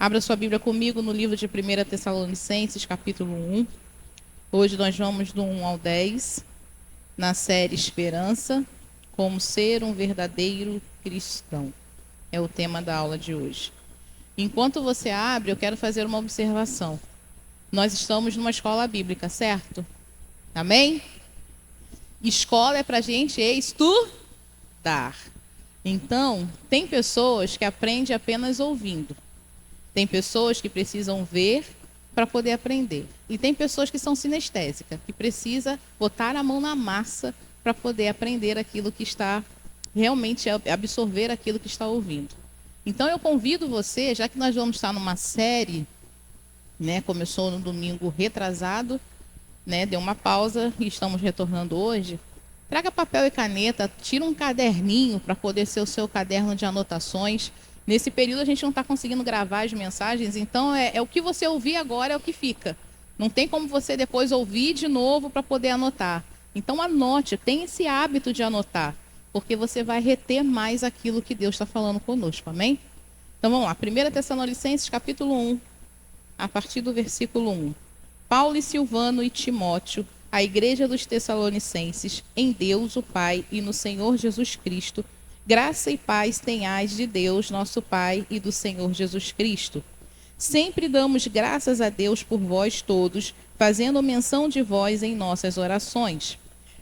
Abra sua Bíblia comigo no livro de 1 Tessalonicenses, capítulo 1. Hoje nós vamos do 1 ao 10, na série Esperança, como ser um verdadeiro cristão. É o tema da aula de hoje. Enquanto você abre, eu quero fazer uma observação. Nós estamos numa escola bíblica, certo? Amém? Escola é para a gente estudar. Então, tem pessoas que aprendem apenas ouvindo. Tem pessoas que precisam ver para poder aprender. E tem pessoas que são sinestésicas, que precisa botar a mão na massa para poder aprender aquilo que está, realmente absorver aquilo que está ouvindo. Então eu convido você, já que nós vamos estar numa série, né, começou no domingo retrasado, né, deu uma pausa e estamos retornando hoje. Traga papel e caneta, tira um caderninho para poder ser o seu caderno de anotações. Nesse período a gente não está conseguindo gravar as mensagens, então é o que você ouvir agora é o que fica. Não tem como você depois ouvir de novo para poder anotar. Então anote, tenha esse hábito de anotar, porque você vai reter mais aquilo que Deus está falando conosco, amém? Então vamos lá, 1 Tessalonicenses capítulo 1, a partir do versículo 1. Paulo e Silvano e Timóteo, a igreja dos Tessalonicenses, em Deus o Pai e no Senhor Jesus Cristo, graça e paz tenhais de Deus, nosso Pai, e do Senhor Jesus Cristo. Sempre damos graças a Deus por vós todos, fazendo menção de vós em nossas orações,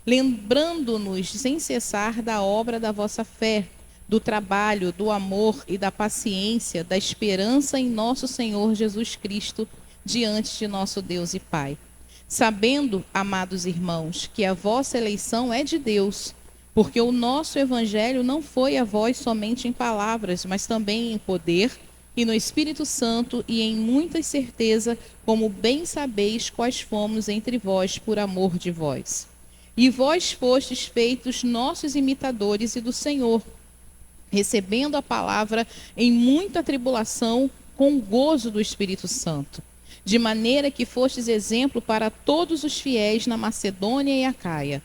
lembrando-nos sem cessar da obra da vossa fé, do trabalho, do amor e da paciência, da esperança em nosso Senhor Jesus Cristo, diante de nosso Deus e Pai. Sabendo, amados irmãos, que a vossa eleição é de Deus, porque o nosso evangelho não foi a vós somente em palavras, mas também em poder e no Espírito Santo e em muita certeza, como bem sabeis quais fomos entre vós por amor de vós. E vós fostes feitos nossos imitadores e do Senhor, recebendo a palavra em muita tribulação com o gozo do Espírito Santo, de maneira que fostes exemplo para todos os fiéis na Macedônia e Acaia.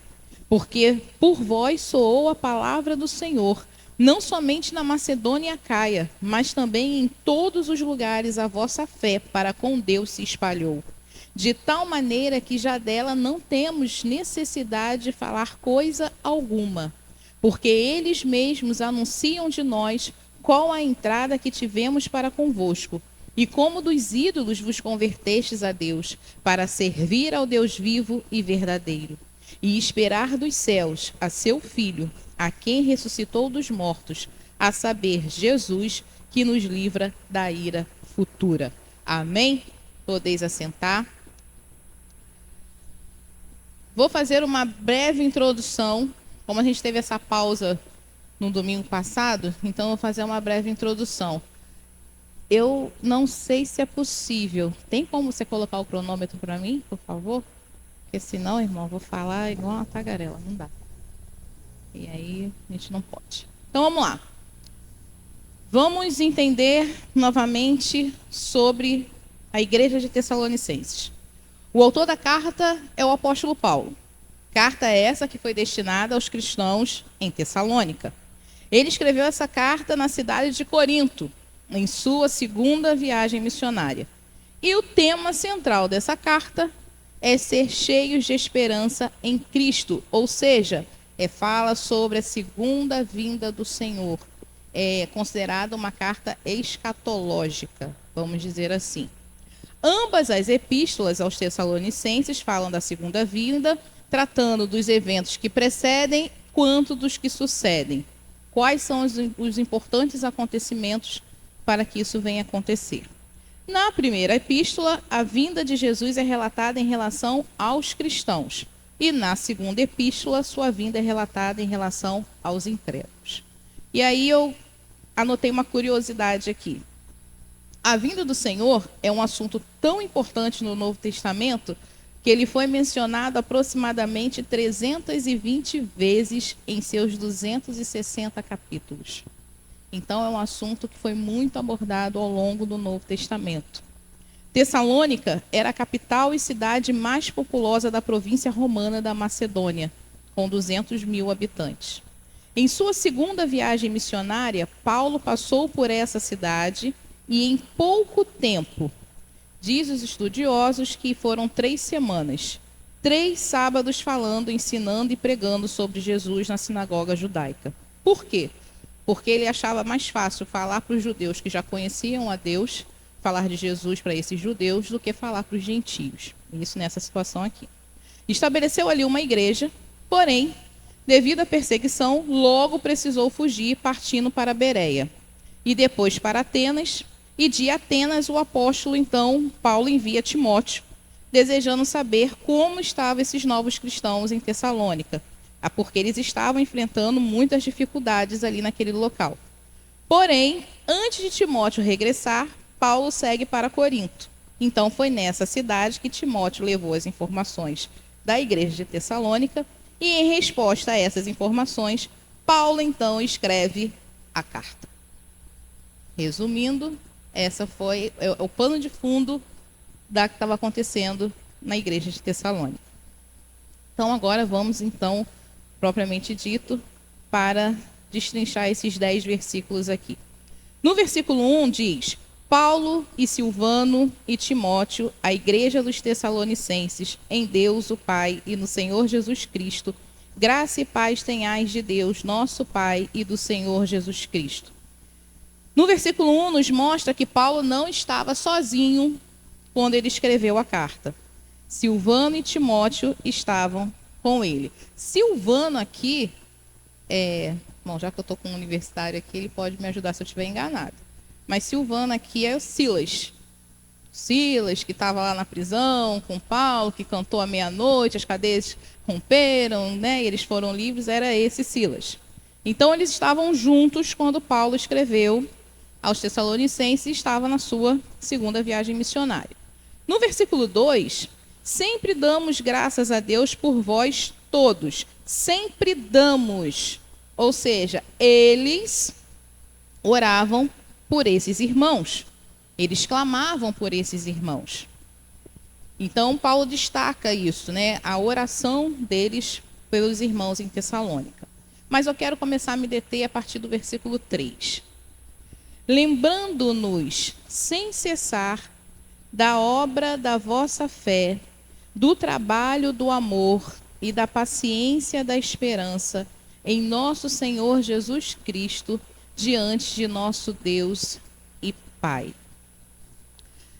Porque por vós soou a palavra do Senhor, não somente na Macedônia e Acaia, mas também em todos os lugares a vossa fé para com Deus se espalhou. De tal maneira que já dela não temos necessidade de falar coisa alguma, porque eles mesmos anunciam de nós qual a entrada que tivemos para convosco, e como dos ídolos vos convertestes a Deus, para servir ao Deus vivo e verdadeiro, e esperar dos céus a seu Filho, a quem ressuscitou dos mortos, a saber, Jesus, que nos livra da ira futura. Amém? Podeis assentar. Vou fazer uma breve introdução. Como a gente teve essa pausa no domingo passado, então eu vou fazer uma breve introdução. Eu não sei se é possível. Tem como você colocar o cronômetro para mim, por favor? Porque senão, irmão, eu vou falar igual uma tagarela. Não dá. E aí, a gente não pode. Então, vamos lá. Vamos entender novamente sobre a igreja de Tessalonicenses. O autor da carta é o apóstolo Paulo. Carta essa que foi destinada aos cristãos em Tessalônica. Ele escreveu essa carta na cidade de Corinto, em sua segunda viagem missionária. E o tema central dessa carta é ser cheios de esperança em Cristo, ou seja, fala sobre a segunda vinda do Senhor. É considerada uma carta escatológica, vamos dizer assim. Ambas as epístolas aos Tessalonicenses falam da segunda vinda, tratando dos eventos que precedem quanto dos que sucedem. Quais são os importantes acontecimentos para que isso venha acontecer? Na primeira epístola, a vinda de Jesus é relatada em relação aos cristãos. E na segunda epístola, sua vinda é relatada em relação aos incrédulos. E aí eu anotei uma curiosidade aqui. A vinda do Senhor é um assunto tão importante no Novo Testamento que ele foi mencionado aproximadamente 320 vezes em seus 260 capítulos. Então, é um assunto que foi muito abordado ao longo do Novo Testamento. Tessalônica era a capital e cidade mais populosa da província romana da Macedônia, com 200 mil habitantes. Em sua segunda viagem missionária, Paulo passou por essa cidade e em pouco tempo. Diz os estudiosos que foram 3 semanas, 3 sábados falando, ensinando e pregando sobre Jesus na sinagoga judaica. Por quê? Porque ele achava mais fácil falar para os judeus que já conheciam a Deus, falar de Jesus para esses judeus, do que falar para os gentios. Isso nessa situação aqui. Estabeleceu ali uma igreja, porém, devido à perseguição, logo precisou fugir, partindo para Bereia. E depois para Atenas, e de Atenas o apóstolo, então, Paulo envia Timóteo, desejando saber como estavam esses novos cristãos em Tessalônica, porque eles estavam enfrentando muitas dificuldades ali naquele local. Porém, antes de Timóteo regressar, Paulo segue para Corinto. Então foi nessa cidade que Timóteo levou as informações da igreja de Tessalônica, e em resposta a essas informações, Paulo então escreve a carta. Resumindo, essa foi o pano de fundo da que estava acontecendo na igreja de Tessalônica. Então agora vamos então, propriamente dito, para destrinchar esses 10 versículos aqui. No versículo 1 diz: Paulo e Silvano e Timóteo, a igreja dos Tessalonicenses, em Deus o Pai e no Senhor Jesus Cristo, graça e paz tenhais de Deus, nosso Pai, e do Senhor Jesus Cristo. No versículo 1 nos mostra que Paulo não estava sozinho quando ele escreveu a carta. Silvano e Timóteo estavam com ele. Silvano aqui, bom, já que eu estou com um universitário aqui, ele pode me ajudar se eu estiver enganado. Mas Silvano aqui é o Silas. Silas, que estava lá na prisão com Paulo, que cantou à meia-noite, as cadeias romperam, né, e eles foram livres, era esse Silas. Então, eles estavam juntos quando Paulo escreveu aos Tessalonicenses e estava na sua segunda viagem missionária. No versículo 2, sempre damos graças a Deus por vós todos. Sempre damos. Ou seja, eles oravam por esses irmãos. Eles clamavam por esses irmãos. Então, Paulo destaca isso, né? A oração deles pelos irmãos em Tessalônica. Mas eu quero começar a me deter a partir do versículo 3. Lembrando-nos, sem cessar, da obra da vossa fé, do trabalho do amor e da paciência da esperança em nosso Senhor Jesus Cristo, diante de nosso Deus e Pai.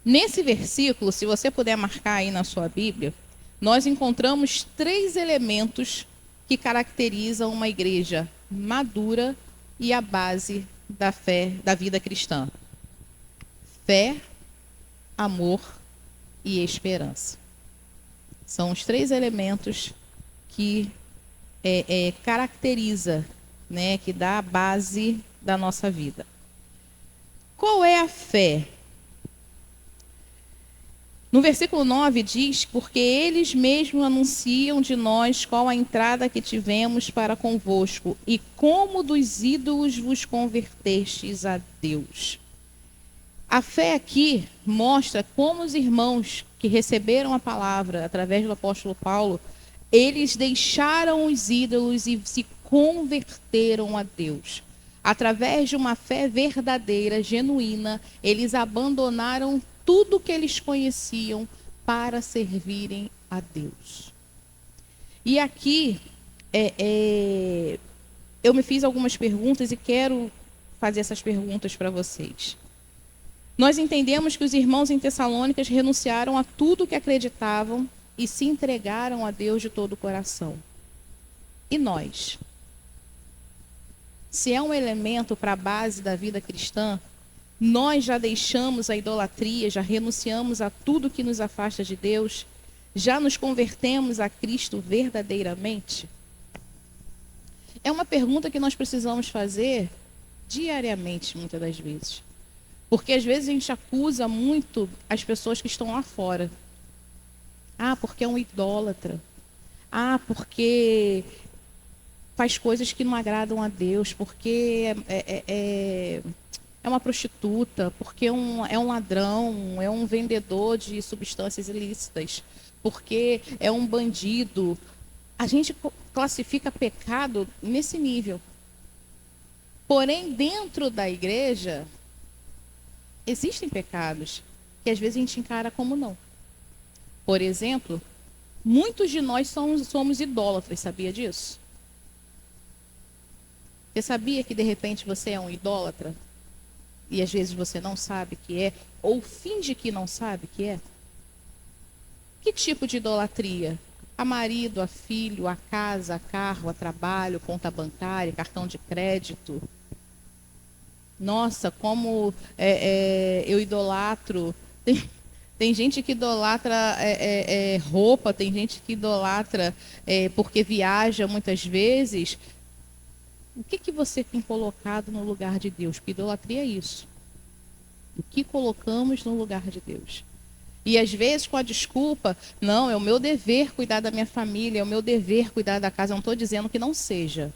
Nesse versículo, se você puder marcar aí na sua Bíblia, nós encontramos 3 elementos que caracterizam uma igreja madura e a base da fé, da vida cristã: fé, amor e esperança. São os 3 elementos que caracteriza, né, que dá a base da nossa vida. Qual é a fé? No versículo 9 diz: porque eles mesmos anunciam de nós qual a entrada que tivemos para convosco, e como dos ídolos vos convertestes a Deus. A fé aqui mostra como os irmãos que receberam a palavra através do apóstolo Paulo, eles deixaram os ídolos e se converteram a Deus. Através de uma fé verdadeira, genuína, eles abandonaram tudo que eles conheciam para servirem a Deus. E aqui eu me fiz algumas perguntas e quero fazer essas perguntas para vocês. Nós entendemos que os irmãos em Tessalônicas renunciaram a tudo que acreditavam e se entregaram a Deus de todo o coração. E nós? Se é um elemento para a base da vida cristã, nós já deixamos a idolatria, já renunciamos a tudo que nos afasta de Deus, já nos convertemos a Cristo verdadeiramente? É uma pergunta que nós precisamos fazer diariamente, muitas das vezes. Porque às vezes a gente acusa muito as pessoas que estão lá fora. Ah, porque é um idólatra. Ah, porque faz coisas que não agradam a Deus. Porque é uma prostituta. Porque é um ladrão. É um vendedor de substâncias ilícitas. Porque é um bandido. A gente classifica pecado nesse nível. Porém, dentro da igreja, Existem pecados que às vezes a gente encara como não. Por exemplo, muitos de nós somos idólatras, sabia disso? Você sabia que de repente você é um idólatra? E às vezes você não sabe que é, ou finge que não sabe que é? Que tipo de idolatria? A marido, a filho, a casa, a carro, a trabalho, conta bancária, cartão de crédito. Nossa, como eu idolatro. Tem gente que idolatra roupa, tem gente que idolatra porque viaja muitas vezes. O que você tem colocado no lugar de Deus? Porque idolatria é isso. O que colocamos no lugar de Deus? E às vezes com a desculpa, não, é o meu dever cuidar da minha família, é o meu dever cuidar da casa. Eu não estou dizendo que não seja.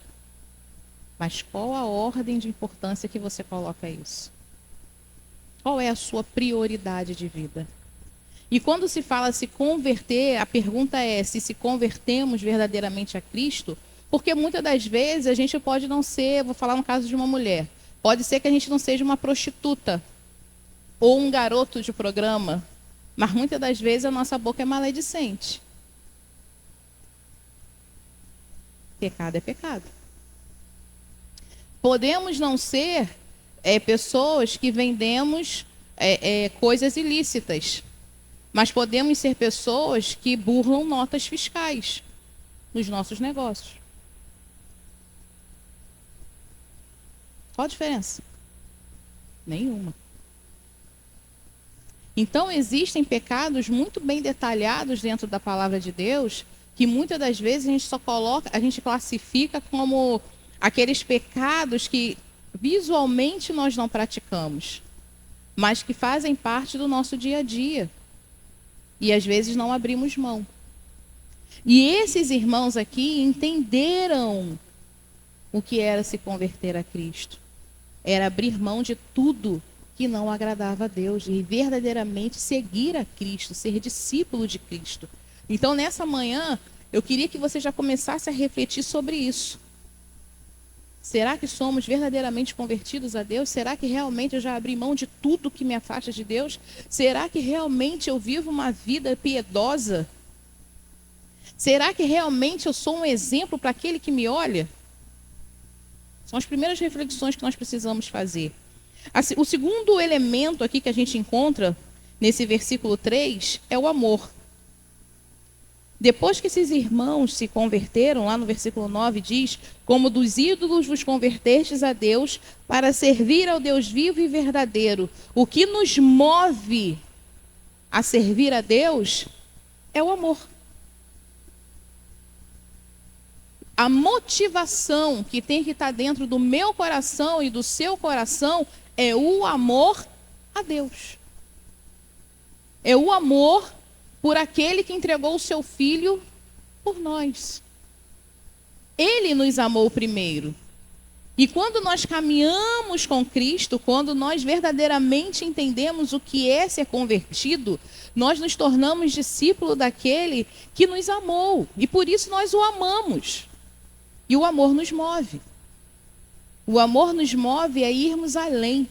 Mas qual a ordem de importância que você coloca isso? Qual é a sua prioridade de vida? E quando se fala se converter, a pergunta é se convertemos verdadeiramente a Cristo, porque muitas das vezes a gente pode não ser, vou falar no caso de uma mulher, pode ser que a gente não seja uma prostituta ou um garoto de programa, mas muitas das vezes a nossa boca é maledicente. Pecado é pecado. Podemos não ser pessoas que vendemos coisas ilícitas, mas podemos ser pessoas que burlam notas fiscais nos nossos negócios. Qual a diferença? Nenhuma. Então, existem pecados muito bem detalhados dentro da palavra de Deus, que muitas das vezes a gente classifica como aqueles pecados que visualmente nós não praticamos, mas que fazem parte do nosso dia a dia. E às vezes não abrimos mão. E esses irmãos aqui entenderam o que era se converter a Cristo. Era abrir mão de tudo que não agradava a Deus e verdadeiramente seguir a Cristo, ser discípulo de Cristo. Então, nessa manhã, eu queria que você já começasse a refletir sobre isso. Será que somos verdadeiramente convertidos a Deus? Será que realmente eu já abri mão de tudo que me afasta de Deus? Será que realmente eu vivo uma vida piedosa? Será que realmente eu sou um exemplo para aquele que me olha? São as primeiras reflexões que nós precisamos fazer. O segundo elemento aqui que a gente encontra nesse versículo 3 é o amor. Depois que esses irmãos se converteram, lá no versículo 9 diz: como dos ídolos vos convertestes a Deus, para servir ao Deus vivo e verdadeiro. O que nos move a servir a Deus é o amor. A motivação que tem que estar dentro do meu coração e do seu coração é o amor a Deus. É o amor por aquele que entregou o seu filho por nós. Ele nos amou primeiro. E quando nós caminhamos com Cristo, quando nós verdadeiramente entendemos o que é ser convertido, nós nos tornamos discípulo daquele que nos amou. E por isso nós o amamos. E o amor nos move. O amor nos move a irmos além.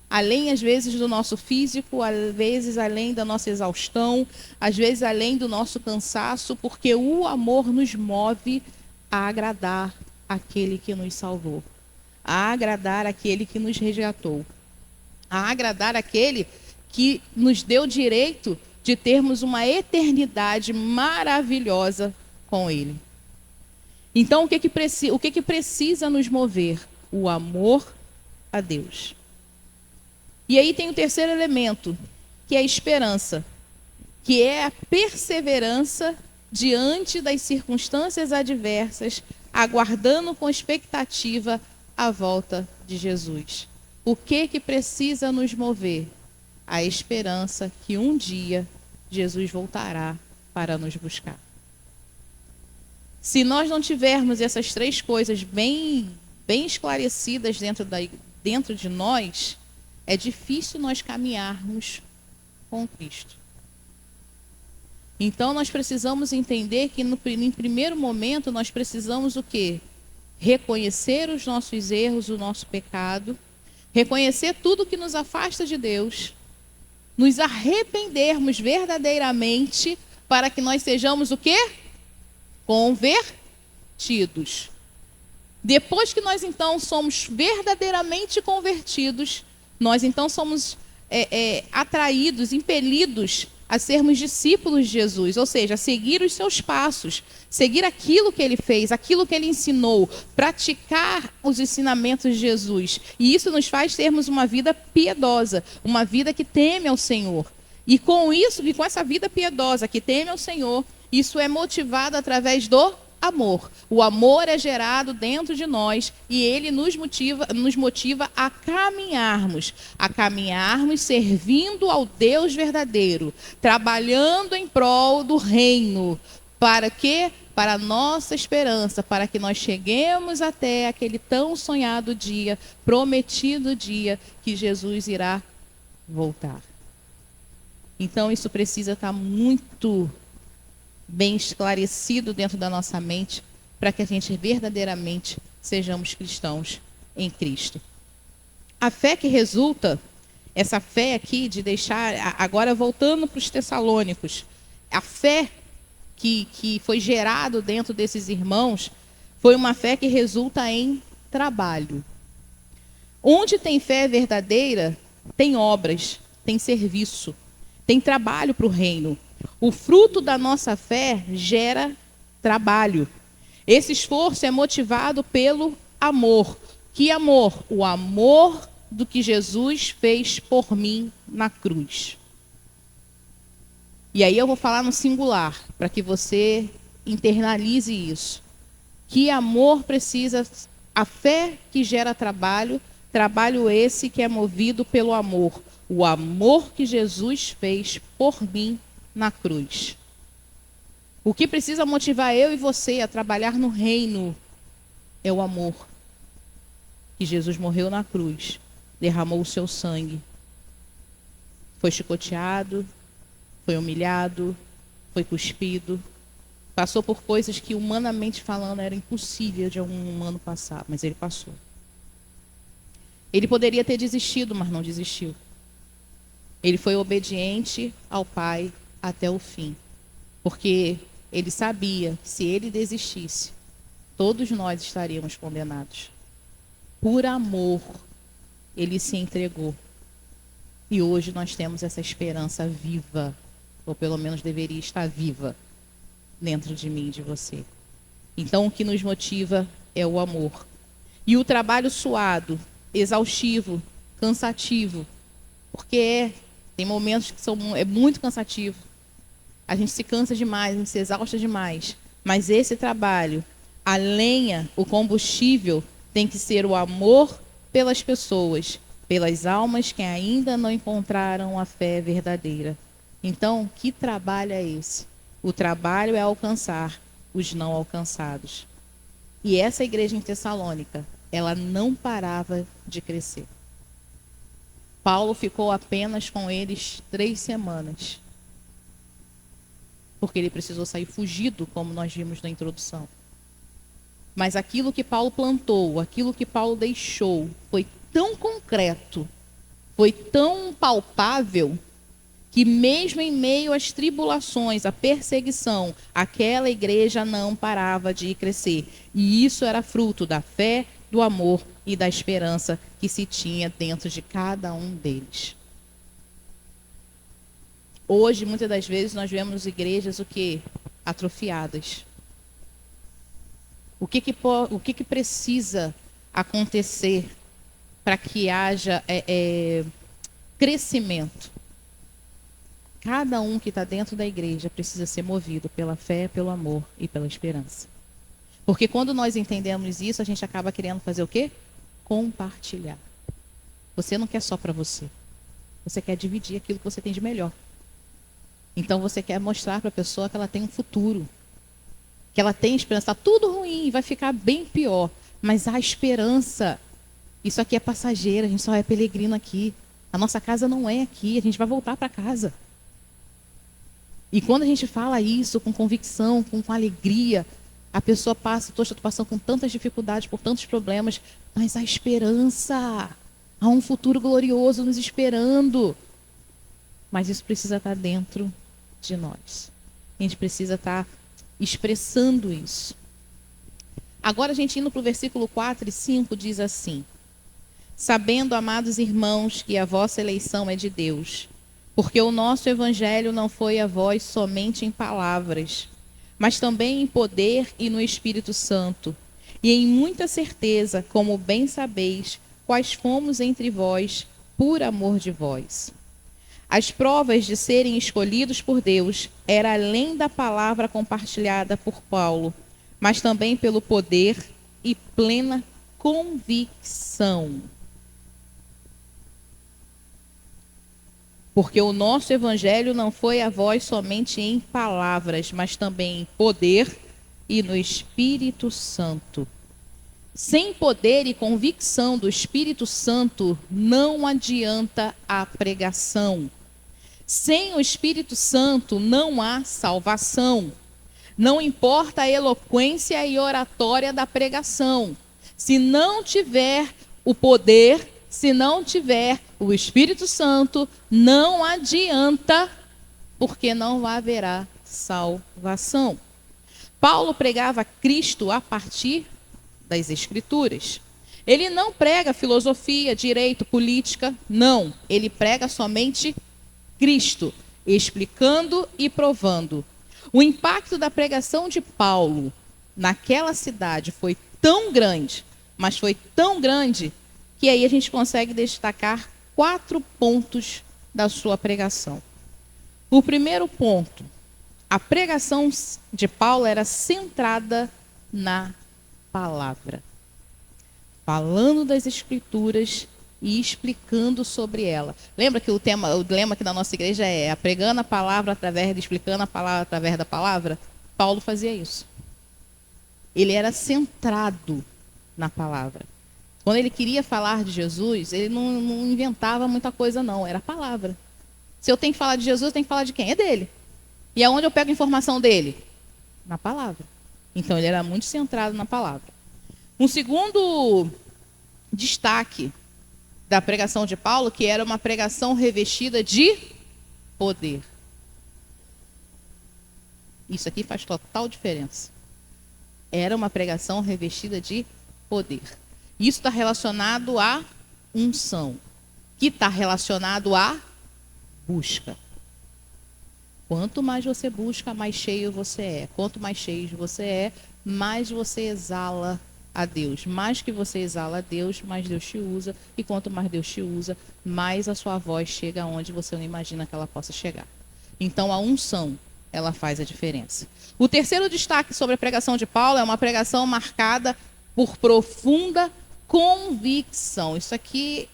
Além, às vezes, do nosso físico, às vezes, além da nossa exaustão, às vezes, além do nosso cansaço, porque o amor nos move a agradar aquele que nos salvou, a agradar aquele que nos resgatou, a agradar aquele que nos deu direito de termos uma eternidade maravilhosa com Ele. Então, o que precisa nos mover? O amor a Deus. E aí tem o terceiro elemento, que é a esperança, que é a perseverança diante das circunstâncias adversas, aguardando com expectativa a volta de Jesus. O que precisa nos mover? A esperança que um dia Jesus voltará para nos buscar. Se nós não tivermos essas três coisas bem esclarecidas dentro de nós, é difícil nós caminharmos com Cristo. Então, nós precisamos entender que, em primeiro momento, nós precisamos o quê? Reconhecer os nossos erros, o nosso pecado, reconhecer tudo que nos afasta de Deus, nos arrependermos verdadeiramente para que nós sejamos o quê? Convertidos. Depois que nós então somos verdadeiramente convertidos, nós então somos atraídos, impelidos a sermos discípulos de Jesus, ou seja, a seguir os seus passos, seguir aquilo que ele fez, aquilo que ele ensinou, praticar os ensinamentos de Jesus. E isso nos faz termos uma vida piedosa, uma vida que teme ao Senhor. E com isso, e com essa vida piedosa que teme ao Senhor, isso é motivado através do amor. O amor é gerado dentro de nós e ele nos motiva a caminharmos servindo ao Deus verdadeiro, trabalhando em prol do reino. Para quê? Para a nossa esperança, para que nós cheguemos até aquele tão sonhado dia, prometido dia, que Jesus irá voltar. Então isso precisa estar muito bem esclarecido dentro da nossa mente, para que a gente verdadeiramente sejamos cristãos em Cristo. A fé que resulta, essa fé aqui de deixar, agora voltando para os Tessalônicos, a fé que foi gerado dentro desses irmãos, foi uma fé que resulta em trabalho. Onde tem fé verdadeira, tem obras, tem serviço, tem trabalho para o reino. O fruto da nossa fé gera trabalho. Esse esforço é motivado pelo amor. Que amor? O amor do que Jesus fez por mim na cruz. E aí eu vou falar no singular, para que você internalize isso. Que amor precisa, a fé que gera trabalho, trabalho esse que é movido pelo amor. O amor que Jesus fez por mim na cruz. O que precisa motivar eu e você a trabalhar no reino é o amor. Que Jesus morreu na cruz, derramou o seu sangue, foi chicoteado, foi humilhado, foi cuspido, passou por coisas que humanamente falando era impossível de algum humano passar, mas ele passou. Ele poderia ter desistido, mas não desistiu. Ele foi obediente ao Pai até o fim, porque ele sabia que se ele desistisse, todos nós estaríamos condenados. Por amor, ele se entregou. E hoje nós temos essa esperança viva, ou pelo menos deveria estar viva, dentro de mim e de você. Então o que nos motiva é o amor. E o trabalho suado, exaustivo, cansativo, porque tem momentos que é muito cansativo. A gente se cansa demais, a gente se exausta demais. Mas esse trabalho, a lenha, o combustível, tem que ser o amor pelas pessoas, pelas almas que ainda não encontraram a fé verdadeira. Então, que trabalho é esse? O trabalho é alcançar os não alcançados. E essa igreja em Tessalônica, ela não parava de crescer. Paulo ficou apenas com eles 3 semanas. Porque ele precisou sair fugido, como nós vimos na introdução. Mas aquilo que Paulo plantou, aquilo que Paulo deixou, foi tão concreto, foi tão palpável, que mesmo em meio às tribulações, à perseguição, aquela igreja não parava de crescer. E isso era fruto da fé, do amor e da esperança que se tinha dentro de cada um deles. Hoje, muitas das vezes, nós vemos igrejas o quê? Atrofiadas. O que precisa acontecer para que haja crescimento? Cada um que está dentro da igreja precisa ser movido pela fé, pelo amor e pela esperança. Porque quando nós entendemos isso, a gente acaba querendo fazer o quê? Compartilhar. Você não quer só para você. Você quer dividir aquilo que você tem de melhor. Então você quer mostrar para a pessoa que ela tem um futuro. Que ela tem esperança. Está tudo ruim, vai ficar bem pior. Mas há esperança. Isso aqui é passageiro, a gente só é peregrino aqui. A nossa casa não é aqui, a gente vai voltar para casa. E quando a gente fala isso com convicção, com alegria, a pessoa passa, estou passando com tantas dificuldades, por tantos problemas, mas a esperança, Há um futuro glorioso nos esperando. Mas isso precisa estar dentro de nós. A gente precisa estar expressando isso. Agora a gente indo para o versículo 4 e 5 diz assim: sabendo, amados irmãos, que a vossa eleição é de Deus, porque o nosso evangelho não foi a vós somente em palavras, mas também em poder e no Espírito Santo, e em muita certeza, como bem sabeis, quais fomos entre vós por amor de vós. As provas de serem escolhidos por Deus era além da palavra compartilhada por Paulo, mas também pelo poder e plena convicção. Porque o nosso evangelho não foi a vós somente em palavras, mas também em poder e no Espírito Santo. Sem poder e convicção do Espírito Santo, não adianta a pregação. Sem o Espírito Santo, não há salvação. Não importa a eloquência e oratória da pregação. Se não tiver o poder, se não tiver o Espírito Santo, não adianta, porque não haverá salvação. Paulo pregava Cristo a partir das Escrituras. Ele não prega filosofia, direito, política, não. Ele prega somente Cristo, explicando e provando. O impacto da pregação de Paulo naquela cidade foi tão grande, mas foi tão grande, que aí a gente consegue destacar 4 pontos da sua pregação. O primeiro ponto, a pregação de Paulo era centrada na palavra, falando das Escrituras e explicando sobre ela. Lembra que o lema aqui da nossa igreja é pregando a palavra através de, explicando a palavra através da palavra? Paulo fazia isso. Ele era centrado na palavra. Quando ele queria falar de Jesus, ele não inventava muita coisa, não. Era a palavra. Se eu tenho que falar de Jesus, eu tenho que falar de quem? É dele. E aonde eu pego a informação dele? Na palavra. Então, ele era muito centrado na palavra. Um segundo destaque da pregação de Paulo, que era uma pregação revestida de poder. Isso aqui faz total diferença. Era uma pregação revestida de poder. Isso está relacionado à unção, que está relacionado à busca. Quanto mais você busca, mais cheio você é. Quanto mais cheio você é, mais você exala a Deus. Mais que você exala a Deus, mais Deus te usa. E quanto mais Deus te usa, mais a sua voz chega onde você não imagina que ela possa chegar. Então, a unção, ela faz a diferença. O terceiro destaque sobre a pregação de Paulo é uma pregação marcada por profunda convicção. Isso aqui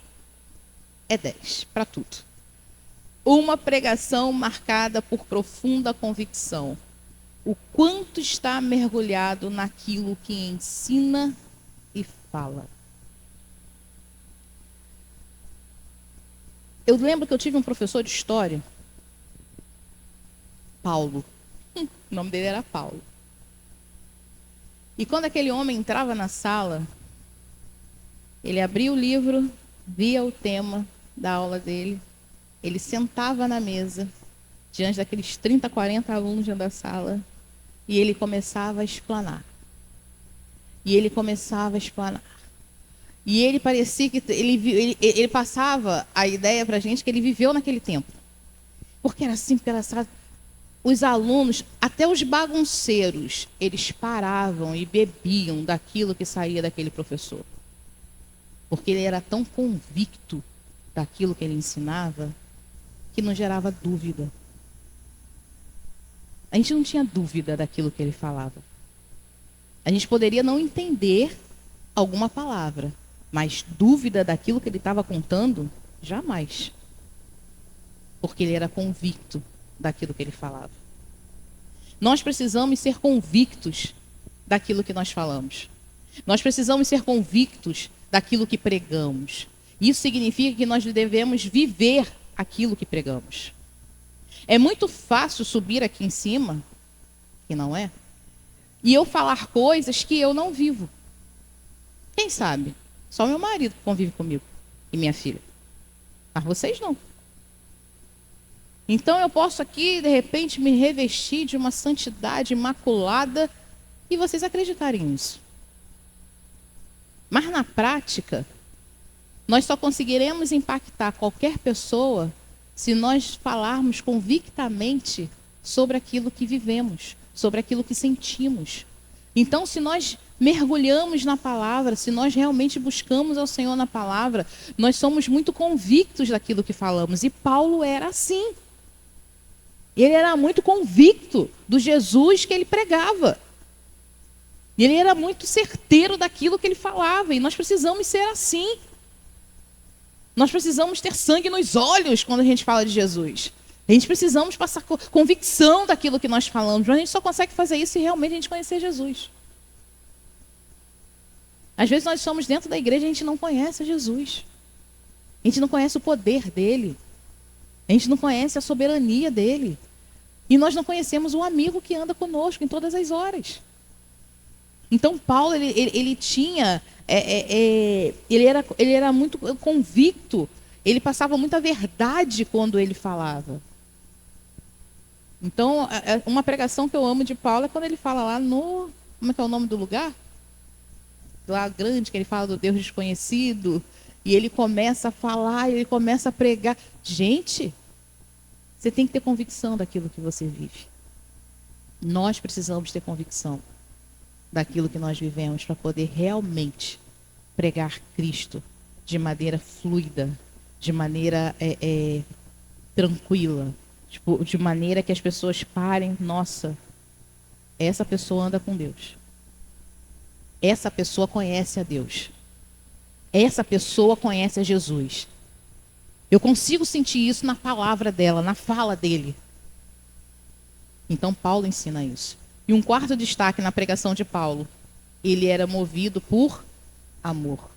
é 10 para tudo. Uma pregação marcada por profunda convicção. O quanto está mergulhado naquilo que ensina e fala. Eu lembro que eu tive um professor de história, Paulo. O nome dele era Paulo. E quando aquele homem entrava na sala, ele abria o livro, via o tema da aula dele, ele sentava na mesa, diante daqueles 30, 40 alunos dentro da sala, e ele começava a explanar. E ele começava a explanar. E ele parecia que ele passava a ideia para a gente que ele viveu naquele tempo. Porque era assim, pela sala. Os alunos, até os bagunceiros, eles paravam e bebiam daquilo que saía daquele professor. Porque ele era tão convicto daquilo que ele ensinava, que não gerava dúvida. A gente não tinha dúvida daquilo que ele falava. A gente poderia não entender alguma palavra, mas dúvida daquilo que ele estava contando, jamais. Porque ele era convicto daquilo que ele falava. Nós precisamos ser convictos daquilo que nós falamos. Nós precisamos ser convictos daquilo que pregamos. Isso significa que nós devemos viver aquilo que pregamos. É muito fácil subir aqui em cima, que não é, e eu falar coisas que eu não vivo. Quem sabe? Só meu marido que convive comigo. e minha filha. Mas vocês não. Então eu posso aqui, de repente, me revestir de uma santidade imaculada e vocês acreditarem nisso. Mas na prática, nós só conseguiremos impactar qualquer pessoa se nós falarmos convictamente sobre aquilo que vivemos, sobre aquilo que sentimos. Então, se nós mergulhamos na palavra, se nós realmente buscamos ao Senhor na palavra, nós somos muito convictos daquilo que falamos. E Paulo era assim. Ele era muito convicto do Jesus que ele pregava. Ele era muito certeiro daquilo que ele falava. E nós precisamos ser assim. Nós precisamos ter sangue nos olhos quando a gente fala de Jesus. A gente precisamos passar convicção daquilo que nós falamos. Mas a gente só consegue fazer isso se realmente a gente conhecer Jesus. Às vezes nós estamos dentro da igreja e a gente não conhece Jesus. A gente não conhece o poder dele. A gente não conhece a soberania dele. E nós não conhecemos o amigo que anda conosco em todas as horas. Então Paulo, ele tinha, ele era muito convicto, ele passava muita verdade quando ele falava. Então, uma pregação que eu amo de Paulo é quando ele fala lá no, como é que é o nome do lugar? Lá grande, que ele fala do Deus desconhecido, e ele começa a falar, ele começa a pregar. Gente, você tem que ter convicção daquilo que você vive. Nós precisamos ter convicção daquilo que nós vivemos para poder realmente pregar Cristo de maneira fluida, de maneira tranquila, tipo, de maneira que as pessoas parem, nossa, essa pessoa anda com Deus. Essa pessoa conhece a Deus. Essa pessoa conhece a Jesus. Eu consigo sentir isso na palavra dela, na fala dele. Então Paulo ensina isso. E um quarto destaque na pregação de Paulo, ele era movido por amor.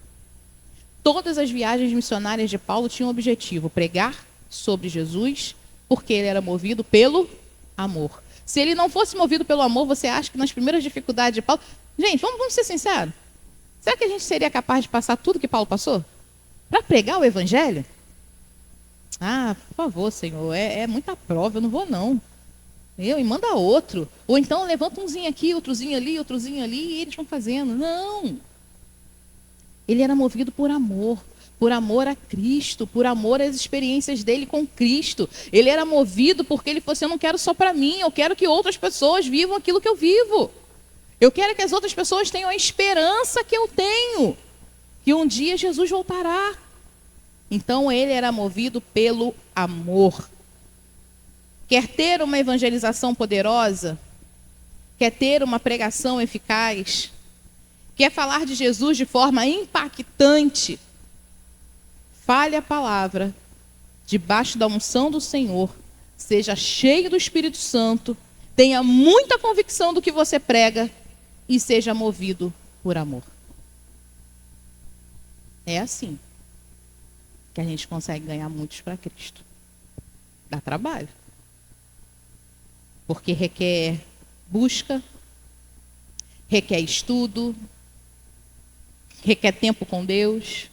Todas as viagens missionárias de Paulo tinham o objetivo, pregar sobre Jesus, porque ele era movido pelo amor. Se ele não fosse movido pelo amor, você acha que nas primeiras dificuldades de Paulo... Gente, vamos ser sinceros. Será que a gente seria capaz de passar tudo que Paulo passou? Para pregar o evangelho? Ah, por favor, Senhor, é muita prova, eu não vou não. E manda outro. Ou então levanta umzinho aqui, outrozinho ali, e eles vão fazendo. Não. Ele era movido por amor a Cristo, por amor às experiências dele com Cristo. Ele era movido porque ele falou assim, eu não quero só para mim, eu quero que outras pessoas vivam aquilo que eu vivo. Eu quero que as outras pessoas tenham a esperança que eu tenho, que um dia Jesus voltará. Então ele era movido pelo amor. Quer ter uma evangelização poderosa? Quer ter uma pregação eficaz? Quer falar de Jesus de forma impactante? Fale a palavra, debaixo da unção do Senhor, seja cheio do Espírito Santo, tenha muita convicção do que você prega e seja movido por amor. É assim que a gente consegue ganhar muitos para Cristo. Dá trabalho. Porque requer busca, requer estudo, requer tempo com Deus,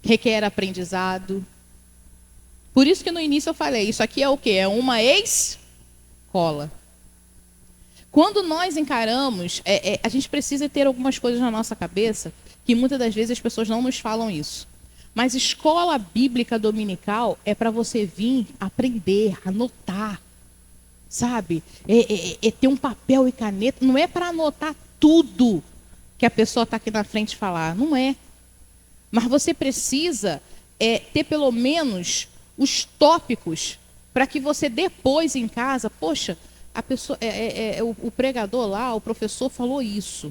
requer aprendizado. Por isso que no início eu falei, isso aqui é o quê? É uma escola. Quando nós encaramos, a gente precisa ter algumas coisas na nossa cabeça, que muitas das vezes as pessoas não nos falam isso. Mas escola bíblica dominical é para você vir aprender, anotar. Sabe? Ter um papel e caneta. Não é para anotar tudo que a pessoa está aqui na frente falar. Não é. Mas você precisa ter pelo menos os tópicos para que você depois em casa, poxa, a pessoa, o pregador lá, o professor falou isso.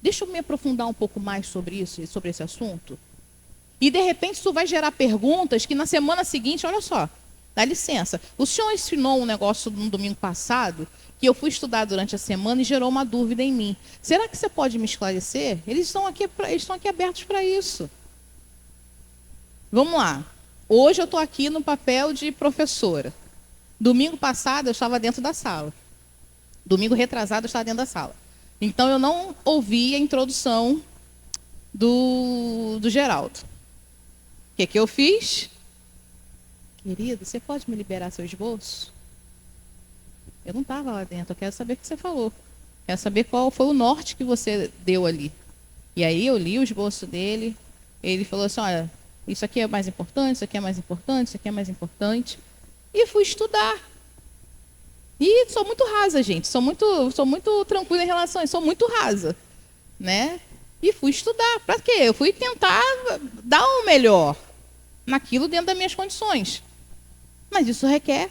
Deixa eu me aprofundar um pouco mais sobre isso, sobre esse assunto. E de repente isso vai gerar perguntas que na semana seguinte, olha só, dá licença. O senhor ensinou um negócio no domingo passado que eu fui estudar durante a semana e gerou uma dúvida em mim. Será que você pode me esclarecer? Eles estão aqui abertos para isso. Vamos lá. Hoje eu estou aqui no papel de professora. Domingo passado eu estava dentro da sala. Domingo retrasado eu estava dentro da sala. Então eu não ouvi a introdução do Geraldo. que eu fiz? Querido, você pode me liberar seu esboço? Eu não estava lá dentro, eu quero saber o que você falou. Quero saber qual foi o norte que você deu ali. E aí eu li o esboço dele, ele falou assim, olha, isso aqui é mais importante, isso aqui é mais importante, isso aqui é mais importante. E fui estudar. E sou muito rasa, gente. Sou muito tranquila em relação a isso. Sou muito rasa, né? E fui estudar. Para quê? Eu fui tentar dar o melhor naquilo dentro das minhas condições. Mas isso requer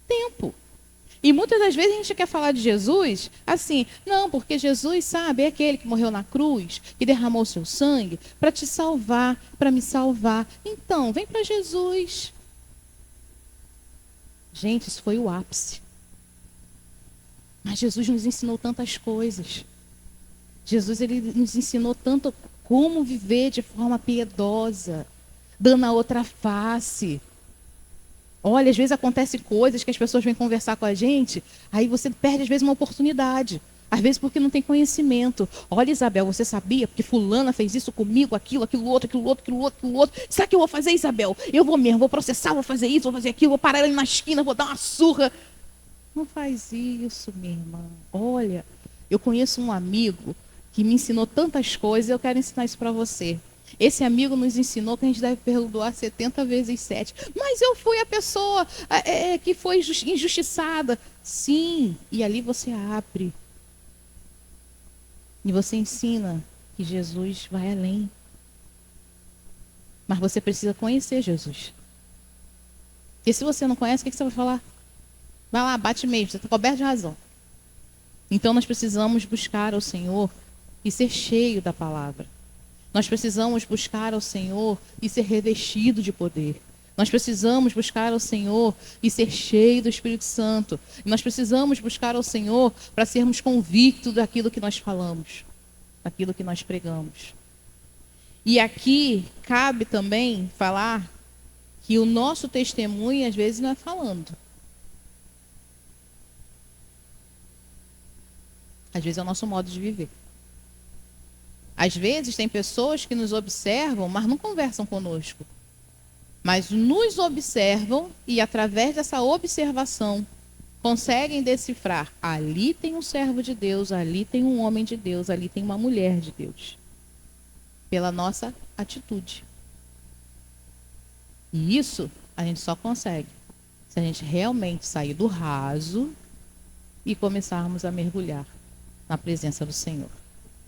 tempo. E muitas das vezes a gente quer falar de Jesus assim, não, porque Jesus, sabe, é aquele que morreu na cruz, que derramou seu sangue para te salvar, para me salvar. Então, vem para Jesus. Gente, isso foi o ápice. Mas Jesus nos ensinou tantas coisas. Jesus, ele nos ensinou tanto como viver de forma piedosa, dando a outra face. Olha, às vezes acontecem coisas que as pessoas vêm conversar com a gente, aí você perde às vezes uma oportunidade. Às vezes porque não tem conhecimento. Olha, Isabel, você sabia? Porque fulana fez isso comigo, aquilo outro, aquilo outro. Sabe o que eu vou fazer, Isabel? Eu vou mesmo, vou processar, vou fazer isso, vou fazer aquilo, vou parar ele na esquina, vou dar uma surra. Não faz isso, minha irmã. Olha, eu conheço um amigo que me ensinou tantas coisas, eu quero ensinar isso para você. Esse amigo nos ensinou que a gente deve perdoar 70 vezes 7. Mas eu fui a pessoa que foi injustiçada. Sim, e ali você abre. E você ensina que Jesus vai além. Mas você precisa conhecer Jesus. Porque se você não conhece, o que você vai falar? Vai lá, bate mesmo, você está coberto de razão. Então nós precisamos buscar ao Senhor e ser cheio da palavra. Nós precisamos buscar ao Senhor e ser revestido de poder. Nós precisamos buscar ao Senhor e ser cheio do Espírito Santo. Nós precisamos buscar ao Senhor para sermos convictos daquilo que nós falamos, daquilo que nós pregamos. E aqui cabe também falar que o nosso testemunho às vezes não é falando. Às vezes é o nosso modo de viver. Às vezes tem pessoas que nos observam, mas não conversam conosco. Mas nos observam e através dessa observação conseguem decifrar. Ali tem um servo de Deus, ali tem um homem de Deus, ali tem uma mulher de Deus. Pela nossa atitude. E isso a gente só consegue se a gente realmente sair do raso e começarmos a mergulhar na presença do Senhor.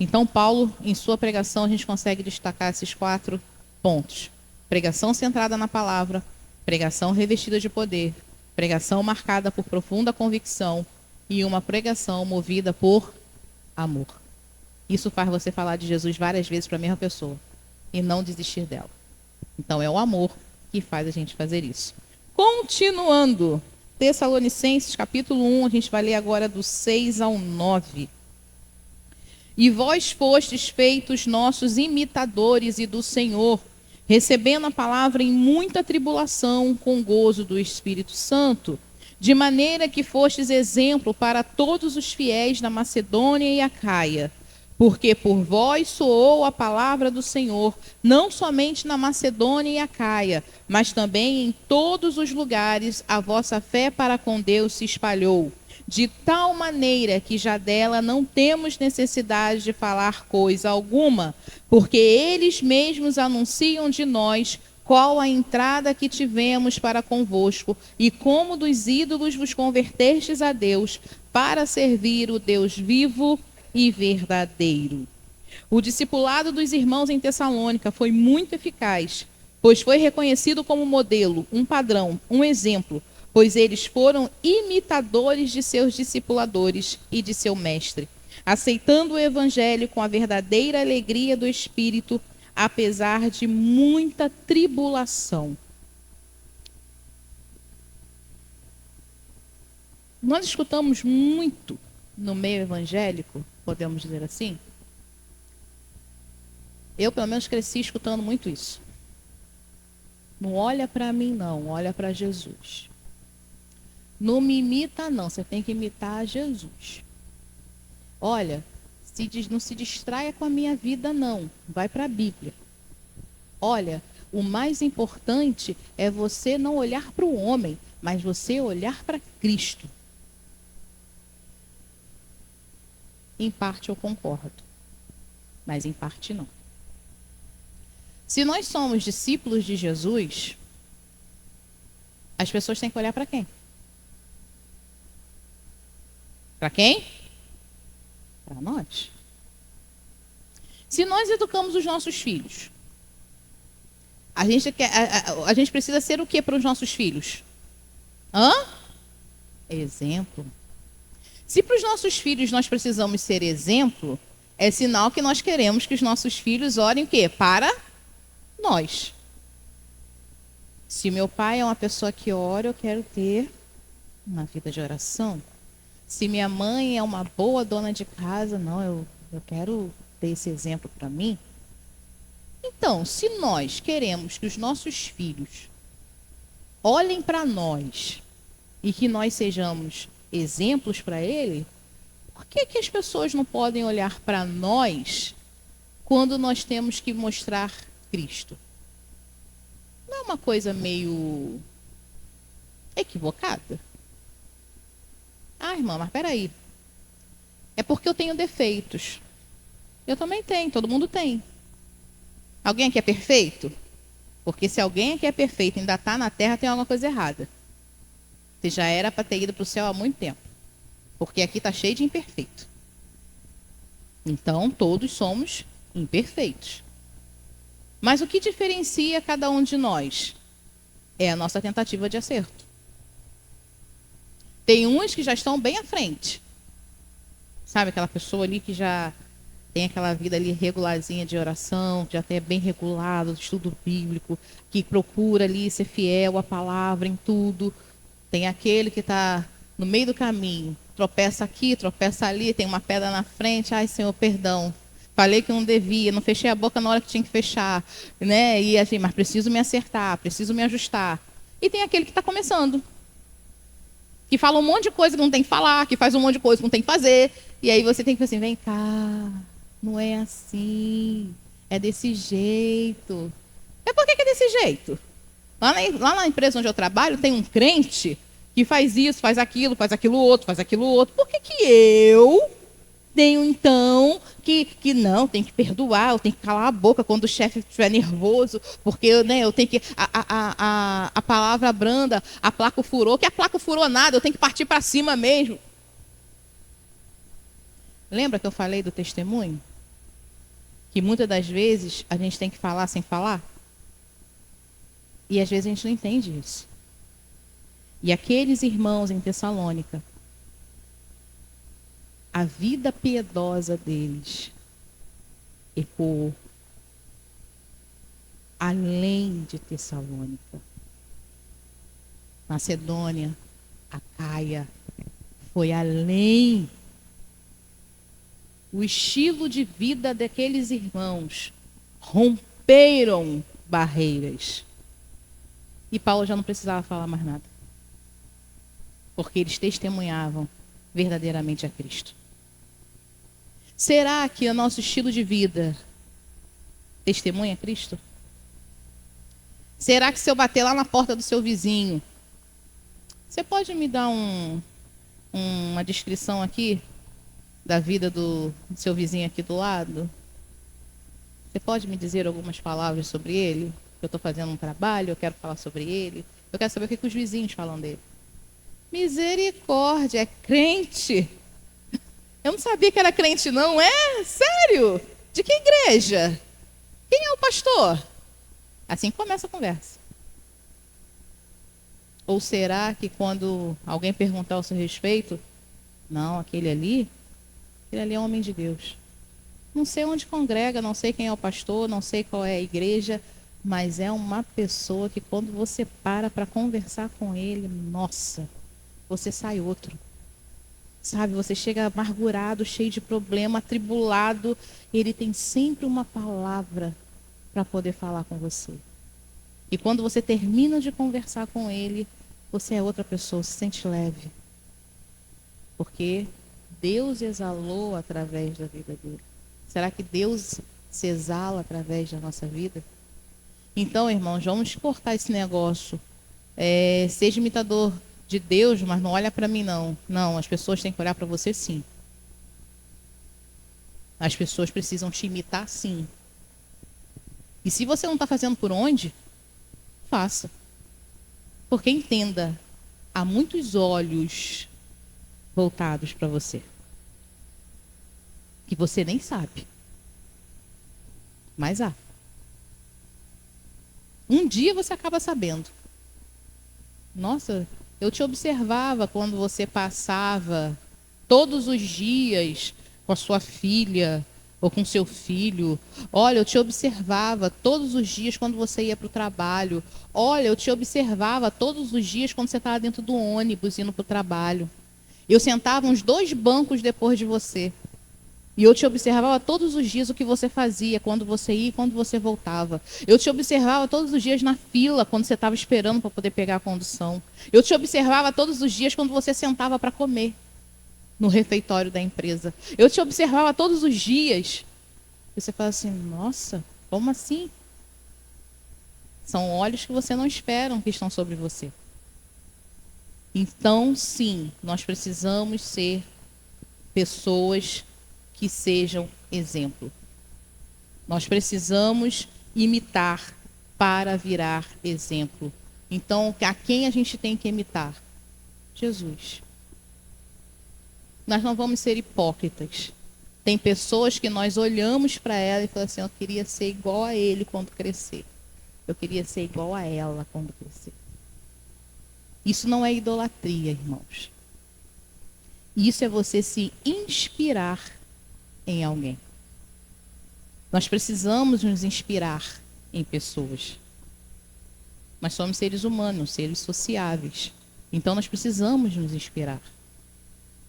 Então, Paulo, em sua pregação, a gente consegue destacar esses 4 pontos. Pregação centrada na palavra, pregação revestida de poder, pregação marcada por profunda convicção e uma pregação movida por amor. Isso faz você falar de Jesus várias vezes para a mesma pessoa e não desistir dela. Então, é o amor que faz a gente fazer isso. Continuando, Tessalonicenses, capítulo 1, a gente vai ler agora do 6 ao 9. E vós fostes feitos nossos imitadores e do Senhor, recebendo a palavra em muita tribulação, com gozo do Espírito Santo, de maneira que fostes exemplo para todos os fiéis na Macedônia e Acaia. Porque por vós soou a palavra do Senhor, não somente na Macedônia e Acaia, mas também em todos os lugares a vossa fé para com Deus se espalhou. De tal maneira que já dela não temos necessidade de falar coisa alguma, porque eles mesmos anunciam de nós qual a entrada que tivemos para convosco, e como dos ídolos vos convertestes a Deus, para servir o Deus vivo e verdadeiro. O discipulado dos irmãos em Tessalônica foi muito eficaz, pois foi reconhecido como modelo, um padrão, um exemplo, pois eles foram imitadores de seus discipuladores e de seu mestre, aceitando o evangelho com a verdadeira alegria do Espírito, apesar de muita tribulação. Nós escutamos muito no meio evangélico, podemos dizer assim. Eu, pelo menos, cresci escutando muito isso. Não olha para mim, não, olha para Jesus. Não me imita, não. Você tem que imitar Jesus. Olha, não se distraia com a minha vida, não. Vai para a Bíblia. Olha, O mais importante é você não olhar para o homem, mas você olhar para Cristo. Em parte eu concordo, mas em parte não. Se nós somos discípulos de Jesus, as pessoas têm que olhar para quem? Para quem? Para nós. Se nós educamos os nossos filhos, a gente precisa ser o que para os nossos filhos? Exemplo. Se para os nossos filhos nós precisamos ser exemplo, é sinal que nós queremos que os nossos filhos orem o quê? Para nós. Se meu pai é uma pessoa que ora, eu quero ter uma vida de oração. Se minha mãe é uma boa dona de casa, não, eu quero ter esse exemplo para mim. Então, se nós queremos que os nossos filhos olhem para nós e que nós sejamos exemplos para ele, por que as pessoas não podem olhar para nós quando nós temos que mostrar Cristo? Não é uma coisa meio equivocada? Ah, irmã, mas peraí. É porque eu tenho defeitos. Eu também tenho, todo mundo tem. Alguém aqui é perfeito? Porque se alguém aqui é perfeito e ainda está na terra, tem alguma coisa errada. Você já era para ter ido para o céu há muito tempo. Porque aqui está cheio de imperfeito. Então, todos somos imperfeitos. Mas o que diferencia cada um de nós? É a nossa tentativa de acerto. Tem uns que já estão bem à frente. Sabe, aquela pessoa ali que já tem aquela vida ali regularzinha de oração, que já tem bem regulado, estudo bíblico, que procura ali ser fiel à palavra em tudo. Tem aquele que está no meio do caminho, tropeça aqui, tropeça ali, tem uma pedra na frente, ai Senhor, perdão. Falei que não devia, não fechei a boca na hora que tinha que fechar, né? E assim, mas preciso me acertar, preciso me ajustar. E tem aquele que está começando, que fala um monte de coisa que não tem que falar, que faz um monte de coisa que não tem que fazer. E aí você tem que fazer assim, vem cá, não é assim, é desse jeito. É por que é desse jeito? Lá na empresa onde eu trabalho, tem um crente que faz isso, faz aquilo outro, faz aquilo outro. Por que eu tenho, então, que não, tem que perdoar, eu tenho que calar a boca quando o chefe estiver nervoso, porque né, eu tenho que. A palavra branda, a placa furou, que a placa furou nada, eu tenho que partir para cima mesmo. Lembra que eu falei do testemunho? Que muitas das vezes a gente tem que falar sem falar? E às vezes a gente não entende isso. E aqueles irmãos em Tessalônica, a vida piedosa deles ecoou além de Tessalônica. Macedônia, Acaia, foi além. O estilo de vida daqueles irmãos romperam barreiras. E Paulo já não precisava falar mais nada. Porque eles testemunhavam verdadeiramente a Cristo. Será que o nosso estilo de vida testemunha Cristo? Será que se eu bater lá na porta do seu vizinho, você pode me dar uma descrição aqui da vida do seu vizinho aqui do lado? Você pode me dizer algumas palavras sobre ele? Eu estou fazendo um trabalho, eu quero falar sobre ele. Eu quero saber o que os vizinhos falam dele. Misericórdia, é crente. Eu não sabia que era crente, não. É? Sério? De que igreja? Quem é o pastor? Assim começa a conversa. Ou será que quando alguém perguntar ao seu respeito, não, aquele ali é um homem de Deus. Não sei onde congrega, não sei quem é o pastor, não sei qual é a igreja, mas é uma pessoa que quando você para conversar com ele, nossa, você sai outro. Sabe, você chega amargurado, cheio de problema, atribulado, ele tem sempre uma palavra para poder falar com você. E quando você termina de conversar com ele, você é outra pessoa, se sente leve. Porque Deus exalou através da vida dele. Será que Deus se exala através da nossa vida? Então, irmãos, vamos cortar esse negócio. Seja imitador de Deus, mas não olha para mim, não. Não, as pessoas têm que olhar para você, sim. As pessoas precisam te imitar, sim. E se você não está fazendo por onde, faça. Porque entenda, há muitos olhos voltados para você. Que você nem sabe. Mas há. Um dia você acaba sabendo. Nossa, eu te observava quando você passava todos os dias com a sua filha ou com seu filho. Olha, eu te observava todos os dias quando você ia para o trabalho. Olha, eu te observava todos os dias quando você estava dentro do ônibus indo para o trabalho. Eu sentava uns 2 bancos depois de você. E eu te observava todos os dias o que você fazia, quando você ia e quando você voltava. Eu te observava todos os dias na fila, quando você estava esperando para poder pegar a condução. Eu te observava todos os dias quando você sentava para comer no refeitório da empresa. Eu te observava todos os dias. E você fala assim, nossa, como assim? São olhos que você não espera que estão sobre você. Então, sim, nós precisamos ser pessoas que sejam exemplo. Nós precisamos imitar para virar exemplo. Então, a quem a gente tem que imitar? Jesus. Nós não vamos ser hipócritas. Tem pessoas que nós olhamos para ela e falamos assim, eu queria ser igual a ele quando crescer. Eu queria ser igual a ela quando crescer. Isso não é idolatria, irmãos. Isso é você se inspirar em alguém. Nós precisamos nos inspirar em pessoas. Nós somos seres humanos, seres sociáveis. Então nós precisamos nos inspirar.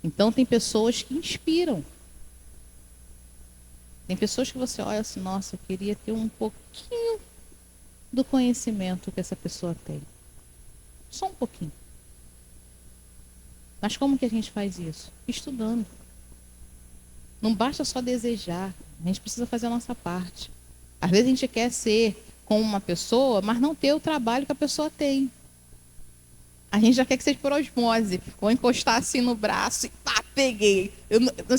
Então tem pessoas que inspiram. Tem pessoas que você olha assim, nossa, eu queria ter um pouquinho do conhecimento que essa pessoa tem. Só um pouquinho. Mas como que a gente faz isso? Estudando. Não basta só desejar, a gente precisa fazer a nossa parte. Às vezes a gente quer ser com uma pessoa, mas não ter o trabalho que a pessoa tem. A gente já quer que seja por osmose, ou encostar assim no braço e pá, peguei.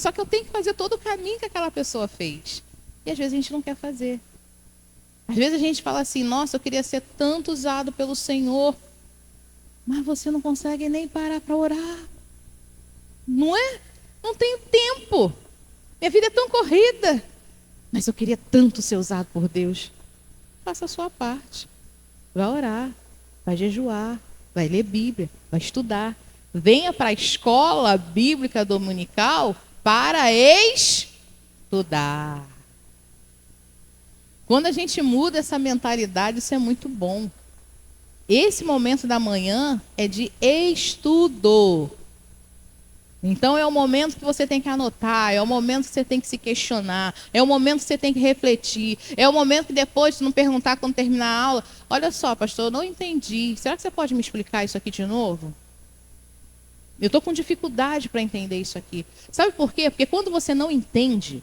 Só que eu tenho que fazer todo o caminho que aquela pessoa fez. E às vezes a gente não quer fazer. Às vezes a gente fala assim, nossa, eu queria ser tanto usado pelo Senhor, mas você não consegue nem parar para orar. Não é? Não tenho tempo. Minha vida é tão corrida. Mas eu queria tanto ser usado por Deus. Faça a sua parte. Vai orar, vai jejuar, vai ler Bíblia, vai estudar. Venha para a escola bíblica dominical para estudar. Quando a gente muda essa mentalidade, isso é muito bom. Esse momento da manhã é de estudo. Então é o momento que você tem que anotar, é o momento que você tem que se questionar, é o momento que você tem que refletir, é o momento que depois, se não perguntar quando terminar a aula, olha só, pastor, eu não entendi, será que você pode me explicar isso aqui de novo? Eu estou com dificuldade para entender isso aqui. Sabe por quê? Porque quando você não entende,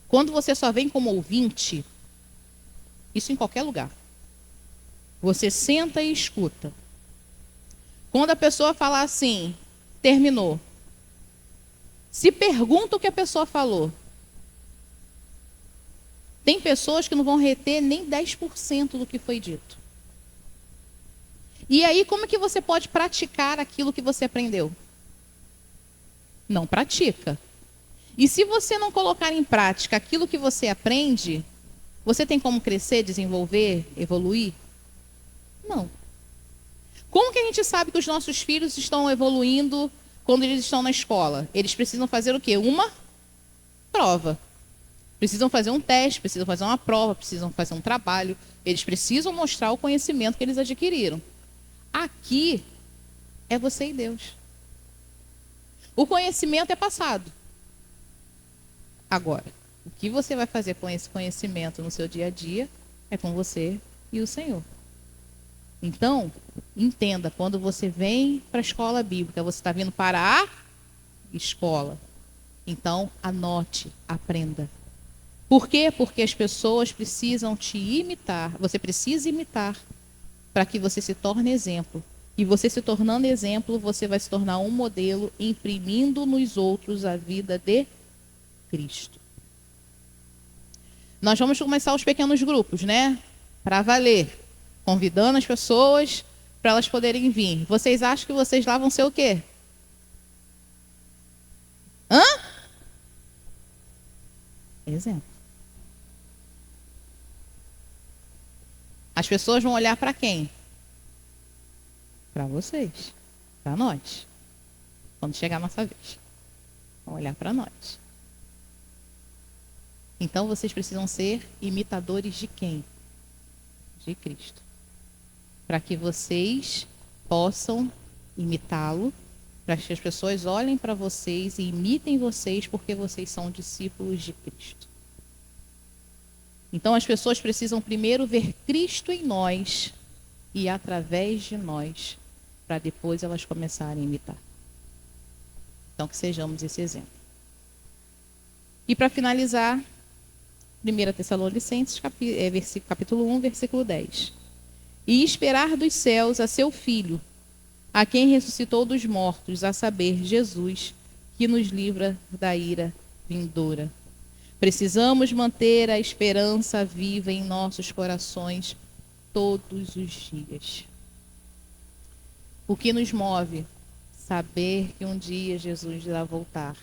quando você só vem como ouvinte, isso em qualquer lugar, você senta e escuta. Quando a pessoa falar assim, terminou. Se pergunta o que a pessoa falou. Tem pessoas que não vão reter nem 10% do que foi dito. E aí, como é que você pode praticar aquilo que você aprendeu? Não pratica. E se você não colocar em prática aquilo que você aprende, você tem como crescer, desenvolver, evoluir? Não. Como que a gente sabe que os nossos filhos estão evoluindo quando eles estão na escola? Eles precisam fazer o quê? Uma prova. Precisam fazer um teste, precisam fazer uma prova, precisam fazer um trabalho. Eles precisam mostrar o conhecimento que eles adquiriram. Aqui é você e Deus. O conhecimento é passado. Agora, o que você vai fazer com esse conhecimento no seu dia a dia é com você e o Senhor. Então, entenda, quando você vem para a escola bíblica, você está vindo para a escola. Então, anote, aprenda. Por quê? Porque as pessoas precisam te imitar. Você precisa imitar para que você se torne exemplo. E você se tornando exemplo, você vai se tornar um modelo, imprimindo nos outros a vida de Cristo. Nós vamos começar os pequenos grupos, né? Para valer. Convidando as pessoas para elas poderem vir. Vocês acham que vocês lá vão ser o quê? Hã? Exemplo. As pessoas vão olhar para quem? Para vocês. Para nós. Quando chegar a nossa vez. Vão olhar para nós. Então vocês precisam ser imitadores de quem? De Cristo. Para que vocês possam imitá-lo, para que as pessoas olhem para vocês e imitem vocês, porque vocês são discípulos de Cristo. Então as pessoas precisam primeiro ver Cristo em nós e através de nós, para depois elas começarem a imitar. Então que sejamos esse exemplo. E para finalizar, 1 Tessalonicenses, capítulo 1, versículo 10. E esperar dos céus a seu Filho, a quem ressuscitou dos mortos, a saber, Jesus, que nos livra da ira vindoura. Precisamos manter a esperança viva em nossos corações todos os dias. O que nos move? Saber que um dia Jesus irá voltar,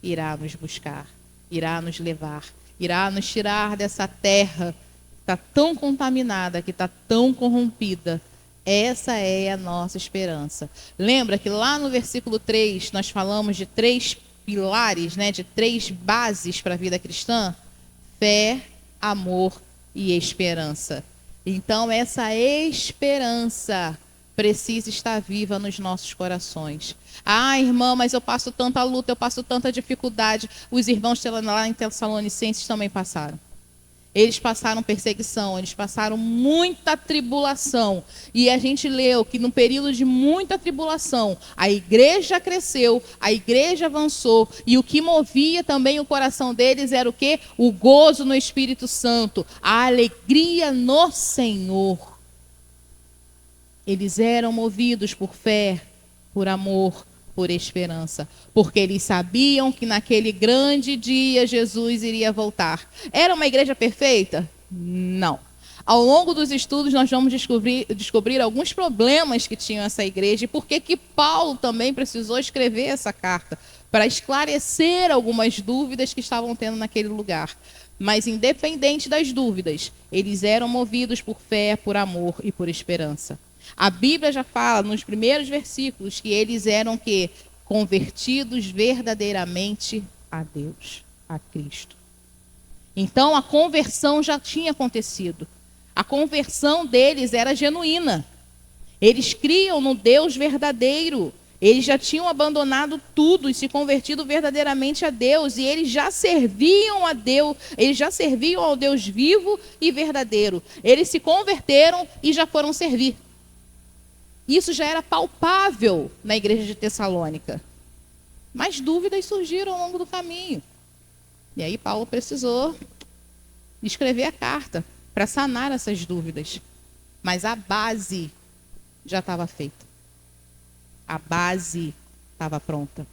irá nos buscar, irá nos levar, irá nos tirar dessa terra que está tão contaminada, que está tão corrompida. Essa é a nossa esperança. Lembra que lá no versículo 3 nós falamos de 3 pilares, né, de 3 bases para a vida cristã? Fé, amor e esperança. Então essa esperança precisa estar viva nos nossos corações. Ah, irmã, mas eu passo tanta luta, eu passo tanta dificuldade. Os irmãos lá em Tessalonicenses também passaram. Eles passaram perseguição, eles passaram muita tribulação. E a gente leu que no período de muita tribulação, a igreja cresceu, a igreja avançou. E o que movia também o coração deles era o quê? O gozo no Espírito Santo, a alegria no Senhor. Eles eram movidos por fé, por amor, por esperança, porque eles sabiam que naquele grande dia Jesus iria voltar. Era uma igreja perfeita? Não. Ao longo dos estudos nós vamos descobrir alguns problemas que tinham essa igreja e por que Paulo também precisou escrever essa carta, para esclarecer algumas dúvidas que estavam tendo naquele lugar. Mas independente das dúvidas, eles eram movidos por fé, por amor e por esperança. A Bíblia já fala nos primeiros versículos que eles eram que convertidos verdadeiramente a Deus, a Cristo. Então a conversão já tinha acontecido. A conversão deles era genuína. Eles criam no Deus verdadeiro. Eles já tinham abandonado tudo e se convertido verdadeiramente a Deus. E eles já serviam a Deus, eles já serviam ao Deus vivo e verdadeiro. Eles se converteram e já foram servir. Isso já era palpável na igreja de Tessalônica. Mas dúvidas surgiram ao longo do caminho. E aí Paulo precisou escrever a carta para sanar essas dúvidas. Mas a base já estava feita. A base estava pronta.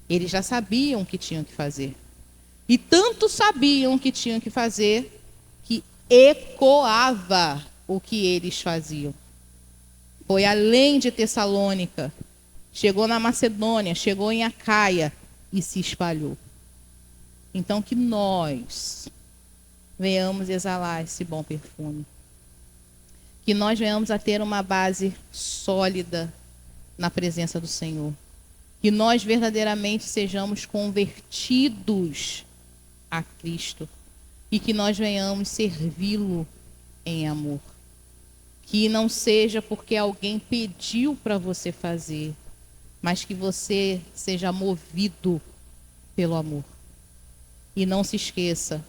Eles já sabiam o que tinham que fazer. E tanto sabiam o que tinham que fazer que ecoava o que eles faziam. Foi além de Tessalônica, chegou na Macedônia, chegou em Acaia e se espalhou. Então que nós venhamos exalar esse bom perfume. Que nós venhamos a ter uma base sólida na presença do Senhor. Que nós verdadeiramente sejamos convertidos a Cristo. E que nós venhamos servi-lo em amor. Que não seja porque alguém pediu para você fazer, mas que você seja movido pelo amor. E não se esqueça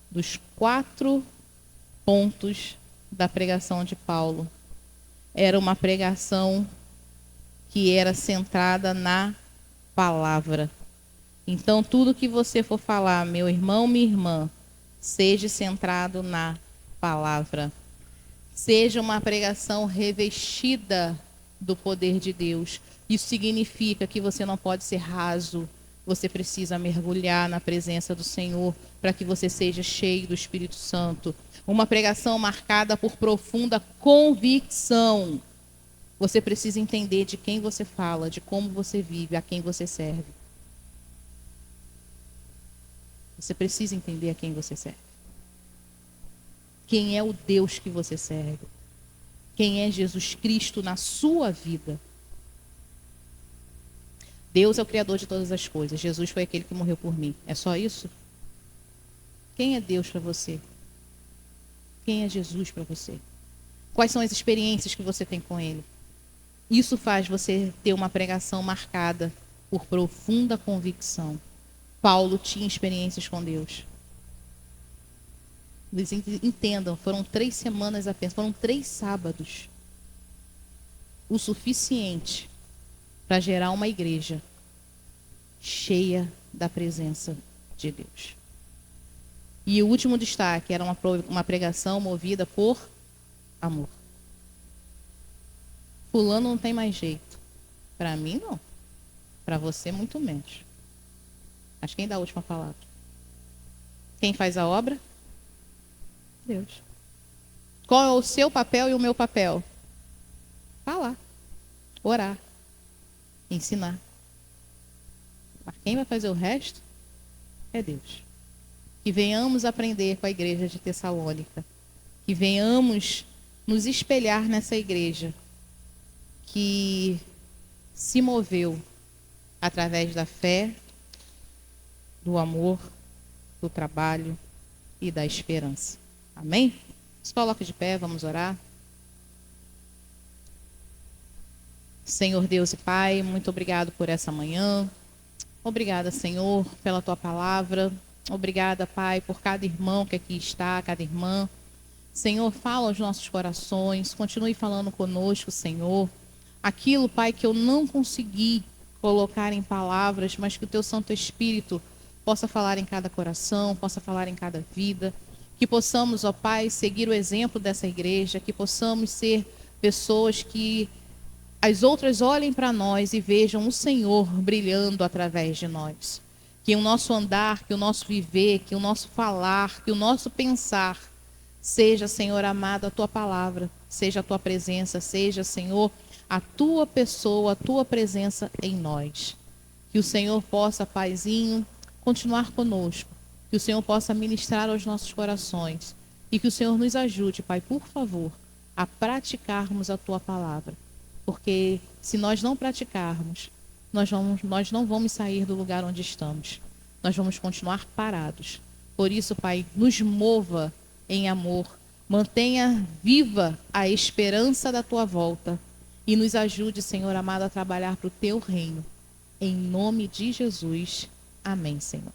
dos 4 pontos da pregação de Paulo. Era uma pregação que era centrada na palavra. Então, tudo que você for falar, meu irmão, minha irmã, Seja centrado na palavra. Seja uma pregação revestida do poder de Deus. Isso significa que você não pode ser raso. Você precisa mergulhar na presença do Senhor para que você seja cheio do Espírito Santo. Uma pregação marcada por profunda convicção. Você precisa entender de quem você fala, de como você vive, a quem você serve. Você precisa entender a quem você serve. Quem é o Deus que você serve? Quem é Jesus Cristo na sua vida? Deus é o Criador de todas as coisas. Jesus foi aquele que morreu por mim. É só isso? Quem é Deus para você? Quem é Jesus para você? Quais são as experiências que você tem com Ele? Isso faz você ter uma pregação marcada por profunda convicção. Paulo tinha experiências com Deus. Eles entendam, foram 3 semanas apenas, foram 3 sábados. O suficiente para gerar uma igreja cheia da presença de Deus. E o último destaque era uma pregação movida por amor. Fulano não tem mais jeito. Para mim, não. Para você, muito menos. Mas quem dá a última palavra? Quem faz a obra? Deus. Qual é o seu papel e o meu papel? Falar, orar, ensinar. Mas quem vai fazer o resto é Deus. Que venhamos aprender com a igreja de Tessalônica. Que venhamos nos espelhar nessa igreja que se moveu através da fé, do amor, do trabalho e da esperança. Amém? Se coloque de pé, vamos orar. Senhor Deus e Pai, muito obrigado por essa manhã. Obrigada, Senhor, pela Tua palavra. Obrigada, Pai, por cada irmão que aqui está, cada irmã. Senhor, fala aos nossos corações. Continue falando conosco, Senhor. Aquilo, Pai, que eu não consegui colocar em palavras, mas que o Teu Santo Espírito possa falar em cada coração, possa falar em cada vida. Que possamos, ó Pai, seguir o exemplo dessa igreja, que possamos ser pessoas que as outras olhem para nós e vejam o Senhor brilhando através de nós. Que o nosso andar, que o nosso viver, que o nosso falar, que o nosso pensar seja, Senhor amado, a Tua palavra, seja a Tua presença, seja, Senhor, a Tua pessoa, a Tua presença em nós. Que o Senhor possa, Paizinho, continuar conosco. Que o Senhor possa ministrar aos nossos corações. E que o Senhor nos ajude, Pai, por favor, a praticarmos a Tua palavra. Porque se nós não praticarmos, nós não vamos sair do lugar onde estamos. Nós vamos continuar parados. Por isso, Pai, nos mova em amor. Mantenha viva a esperança da Tua volta. E nos ajude, Senhor amado, a trabalhar para o Teu reino. Em nome de Jesus. Amém, Senhor.